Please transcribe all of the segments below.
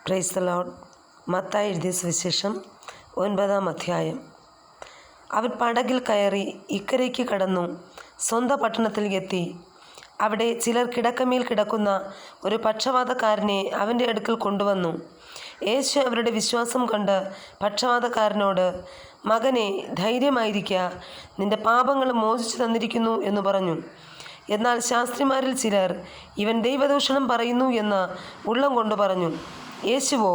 Praise the Lord. Mathai എഴുതിയ സുവിശേഷം 9-ാം അധ്യായം. അവൻ പടകിൽ കയറി ഇക്കരയ്ക്ക് കടന്നു സ്വന്തം പട്ടണത്തിൽ എത്തി. അവിടെ ചിലർ കിടക്കമേൽ കിടക്കുന്ന ഒരു പക്ഷവാതക്കാരനെ അവൻ്റെ അടുക്കൽ കൊണ്ടുവന്നു. യേശു അവരുടെ വിശ്വാസം കണ്ട് പക്ഷവാതക്കാരനോട്, മകനെ, ധൈര്യമായിരിക്കുക, നിന്റെ പാപങ്ങൾ മോചിച്ചു തന്നിരിക്കുന്നു എന്ന് പറഞ്ഞു. എന്നാൽ ശാസ്ത്രിമാരിൽ ചിലർ, ഇവൻ ദൈവദൂഷണം പറയുന്നു എന്ന് ഉള്ളം കൊണ്ട് പറഞ്ഞു. യേശുവോ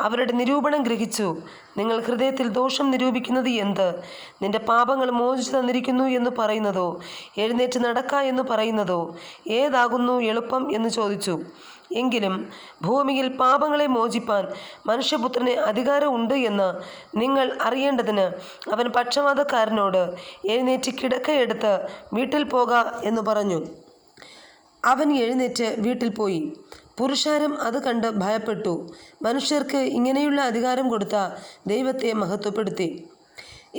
അവരുടെ നിരൂപണം ഗ്രഹിച്ചു. നിങ്ങൾ ഹൃദയത്തിൽ ദോഷം നിരൂപിക്കുന്നത് എന്ത്? നിന്റെ പാപങ്ങൾ മോചിച്ചു തന്നിരിക്കുന്നു എന്ന് പറയുന്നതോ എഴുന്നേറ്റ് നടക്ക എന്ന് പറയുന്നതോ ഏതാകുന്നു എളുപ്പം എന്ന് ചോദിച്ചു. എങ്കിലും ഭൂമിയിൽ പാപങ്ങളെ മോചിപ്പാൻ മനുഷ്യപുത്രന് അധികാരമുണ്ട് എന്ന് നിങ്ങൾ അറിയേണ്ടതിന് അവൻ പക്ഷവാതക്കാരനോട്, എഴുന്നേറ്റ് കിടക്കയെടുത്ത് വീട്ടിൽ പോക എന്ന് പറഞ്ഞു. അവൻ എഴുന്നേറ്റ് വീട്ടിൽ പോയി. പുരുഷാരം അത് കണ്ട് ഭയപ്പെട്ടു. മനുഷ്യർക്ക് ഇങ്ങനെയുള്ള അധികാരം കൊടുത്ത ദൈവത്തെ മഹത്വപ്പെടുത്തി.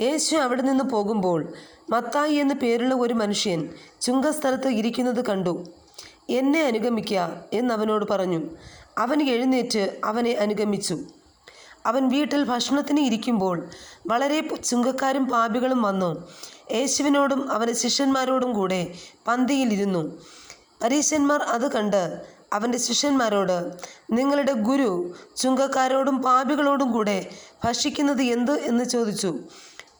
യേശു അവിടെ നിന്ന് പോകുമ്പോൾ മത്തായി എന്നു പേരുള്ള ഒരു മനുഷ്യൻ ചുങ്കസ്ഥലത്ത് ഇരിക്കുന്നത് കണ്ടു. എന്നെ അനുഗമിക്കുക എന്നവനോട് പറഞ്ഞു. അവൻ എഴുന്നേറ്റ് അവനെ അനുഗമിച്ചു. അവൻ വീട്ടിൽ ഭക്ഷണത്തിന് ഇരിക്കുമ്പോൾ വളരെ ചുങ്കക്കാരും പാപികളും വന്നു യേശുവിനോടും അവൻ്റെ ശിഷ്യന്മാരോടും കൂടെ പന്തിയിലിരുന്നു. പരീശന്മാർ അത് കണ്ട് അവൻ്റെ ശിഷ്യന്മാരോട്, നിങ്ങളുടെ ഗുരു ചുങ്കക്കാരോടും പാപികളോടും കൂടെ ഭക്ഷിക്കുന്നത് എന്ത് എന്ന് ചോദിച്ചു.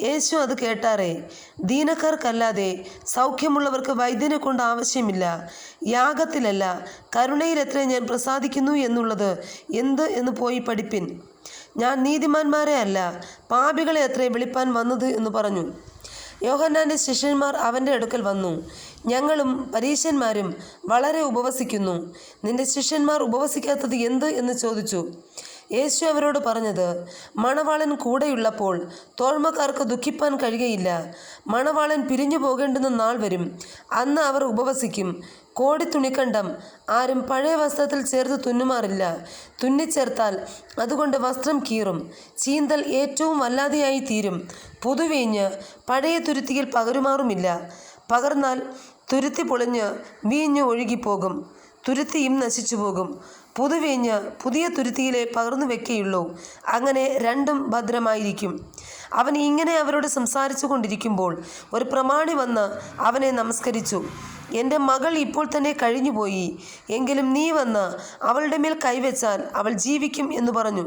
യേശു അത് കേട്ടാറേ, ദീനക്കാർക്കല്ലാതെ സൗഖ്യമുള്ളവർക്ക് വൈദ്യനെ കൊണ്ട് ആവശ്യമില്ല. യാഗത്തിലല്ല, കരുണയിലെത്ര ഞാൻ പ്രസാദിക്കുന്നു എന്നുള്ളത് എന്ത് എന്ന് പോയി പഠിപ്പിൻ. ഞാൻ നീതിമാന്മാരെ അല്ല, പാപികളെ എത്ര വിളിപ്പാൻ വന്നത് എന്ന് പറഞ്ഞു. യോഹന്നാൻ്റെ ശിഷ്യന്മാർ അവൻ്റെ അടുക്കൽ വന്നു. ഞങ്ങളും പരീശന്മാരും വളരെ ഉപവസിക്കുന്നു, നിന്റെ ശിഷ്യന്മാർ ഉപവസിക്കാത്തത് എന്ത് എന്ന് ചോദിച്ചു. യേശു അവരോട് പറഞ്ഞത്, മണവാളൻ കൂടെയുള്ളപ്പോൾ തോഴ്മക്കാർക്ക് ദുഃഖിപ്പാൻ കഴിയുകയില്ല. മണവാളൻ പിരിഞ്ഞു പോകേണ്ടുന്ന നാൾ വരും, അന്ന് അവർ ഉപവസിക്കും. കോടിത്തുണിക്കണ്ടം ആരും പഴയ വസ്ത്രത്തിൽ ചേർത്ത് തുന്നുമാറില്ല. തുന്നിച്ചേർത്താൽ അതുകൊണ്ട് വസ്ത്രം കീറും, ചീന്തൽ ഏറ്റവും വല്ലാതെയായി തീരും. പുതുവീഞ്ഞ് പഴയ തുരുത്തിയിൽ പകരുമാറുമില്ല. പകർന്നാൽ തുരുത്തി പൊളിഞ്ഞ് വീഞ്ഞ് ഒഴുകിപ്പോകും, തുരുത്തിയും നശിച്ചു പോകും. പുതുവീഞ്ഞ് പുതിയ തുരുത്തിയിലെ പകർന്നു വെക്കുകയുള്ളൂ. അങ്ങനെ രണ്ടും ഭദ്രമായിരിക്കും. അവൻ ഇങ്ങനെ അവരോട് സംസാരിച്ചു കൊണ്ടിരിക്കുമ്പോൾ ഒരു പ്രമാണി വന്ന് അവനെ നമസ്കരിച്ചു. എൻ്റെ മകൾ ഇപ്പോൾ തന്നെ കഴിഞ്ഞുപോയി, എങ്കിലും നീ വന്ന് അവളുടെ മേൽ കൈവച്ചാൽ അവൾ ജീവിക്കും എന്ന് പറഞ്ഞു.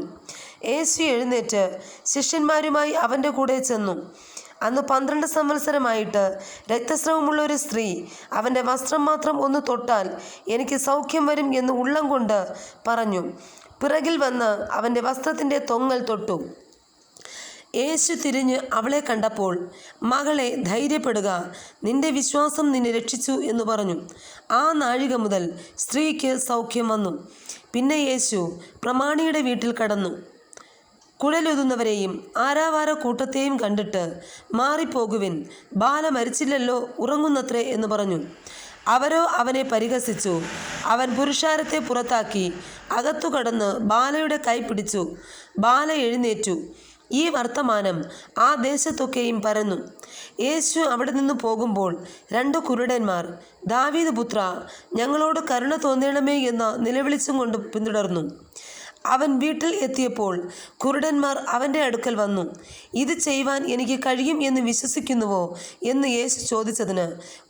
യേശു എഴുന്നേറ്റ് ശിഷ്യന്മാരുമായി അവൻ്റെ കൂടെ ചെന്നു. അന്ന് 12 സംവത്സരമായിട്ട് രക്തസ്രവമുള്ള ഒരു സ്ത്രീ അവൻ്റെ വസ്ത്രം മാത്രം ഒന്ന് തൊട്ടാൽ എനിക്ക് സൗഖ്യം വരും എന്ന് ഉള്ളം കൊണ്ട് പറഞ്ഞു. പിറകിൽ വന്ന് അവൻ്റെ വസ്ത്രത്തിൻ്റെ തൊങ്ങൽ തൊട്ടു. യേശു തിരിഞ്ഞ് അവളെ കണ്ടപ്പോൾ, മകളെ, ധൈര്യപ്പെടുക, നിന്റെ വിശ്വാസം നിന്നെ രക്ഷിച്ചു എന്ന് പറഞ്ഞു. ആ നാഴിക മുതൽ സ്ത്രീക്ക് സൗഖ്യം വന്നു. പിന്നെ യേശു പ്രമാണിയുടെ വീട്ടിൽ കടന്നു. കുഴലൊതുന്നവരെയും ആരാവാര കൂട്ടത്തെയും കണ്ടിട്ട്, മാറിപ്പോകുവിൻ, ബാല മരിച്ചില്ലല്ലോ, ഉറങ്ങുന്നത്രേ എന്ന് പറഞ്ഞു. അവരോ അവനെ പരിഹസിച്ചു. അവൻ പുരുഷാരത്തെ പുറത്താക്കി അകത്തു കടന്ന് ബാലയുടെ കൈ പിടിച്ചു. ബാല എഴുന്നേറ്റു. ഈ വർത്തമാനം ആ ദേശത്തൊക്കെയും പരന്നു. യേശു അവിടെ നിന്ന് പോകുമ്പോൾ 2 കുരുടന്മാർ, ദാവീദ് പുത്ര, ഞങ്ങളോട് കരുണ തോന്നണമേ എന്ന് നിലവിളിച്ചും കൊണ്ട് പിന്തുടർന്നു. അവൻ വീട്ടിൽ എത്തിയപ്പോൾ കുരുടന്മാർ അവൻ്റെ അടുക്കൽ വന്നു. ഇത് ചെയ്യുവാൻ എനിക്ക് കഴിയും എന്ന് വിശ്വസിക്കുന്നുവോ എന്ന് യേശു ചോദിച്ചതിന്,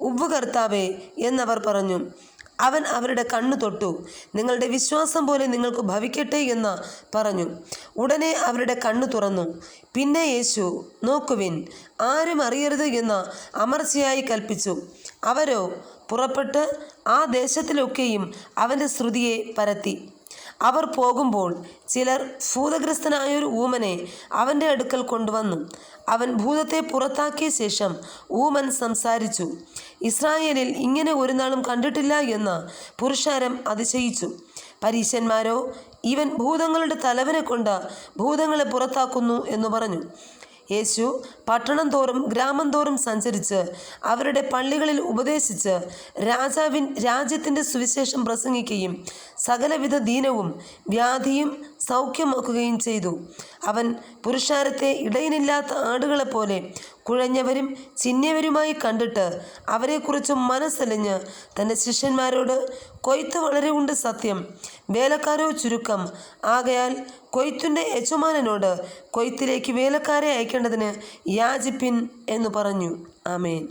ഉവ്വ് കർത്താവേ എന്നവർ പറഞ്ഞു. അവൻ അവരുടെ കണ്ണു തൊട്ടു. നിങ്ങളുടെ വിശ്വാസം പോലെ നിങ്ങൾക്ക് ഭവിക്കട്ടെ എന്ന് പറഞ്ഞു. ഉടനെ അവരുടെ കണ്ണു തുറന്നു. പിന്നെ യേശു, നോക്കുവിൻ, ആരും അറിയരുത് എന്ന് അമർച്ചയായി കൽപ്പിച്ചു. അവരോ പുറപ്പെട്ട് ആ ദേശത്തിലൊക്കെയും അവൻ്റെ ശ്രുതിയെ പരത്തി. അവർ പോകുമ്പോൾ ചിലർ ഭൂതഗ്രസ്തനായൊരു ഊമനെ അവൻ്റെ അടുക്കൽ കൊണ്ടുവന്നു. അവൻ ഭൂതത്തെ പുറത്താക്കിയ ശേഷം ഊമൻ സംസാരിച്ചു. ഇസ്രായേലിൽ ഇങ്ങനെ ഒരു നാളും കണ്ടിട്ടില്ല എന്ന് പുരുഷാരം അതിശയിച്ചു. പരീശന്മാരോ, ഇവൻ ഭൂതങ്ങളുടെ തലവനെ കൊണ്ട് ഭൂതങ്ങളെ പുറത്താക്കുന്നു എന്ന് പറഞ്ഞു. യേശു പട്ടണം തോറും ഗ്രാമം തോറും സഞ്ചരിച്ച് അവരുടെ പള്ളികളിൽ ഉപദേശിച്ച് രാജ്യത്തിൻ്റെ സുവിശേഷം പ്രസംഗിക്കുകയും സകലവിധ ദീനവും വ്യാധിയും സൗഖ്യമാക്കുകയും ചെയ്തു. അവൻ പുരുഷാരത്തെ ഇടയനില്ലാത്ത ആടുകളെപ്പോലെ കുഴഞ്ഞവരും ചിന്നിയവരുമായി കണ്ടിട്ട് അവരെക്കുറിച്ച് മനസ്സലിഞ്ഞ് തൻ്റെ ശിഷ്യന്മാരോട്, കൊയ്ത്ത് വളരെ ഉണ്ട് സത്യം, വേലക്കാരോ ചുരുക്കം. ആകയാൽ കൊയ്ത്തിൻ്റെ യജമാനനോട് കൊയ്ത്തിലേക്ക് വേലക്കാരെ അയക്കേണ്ടതിന് യാചിപ്പിൻ എന്നു പറഞ്ഞു. ആമേൻ.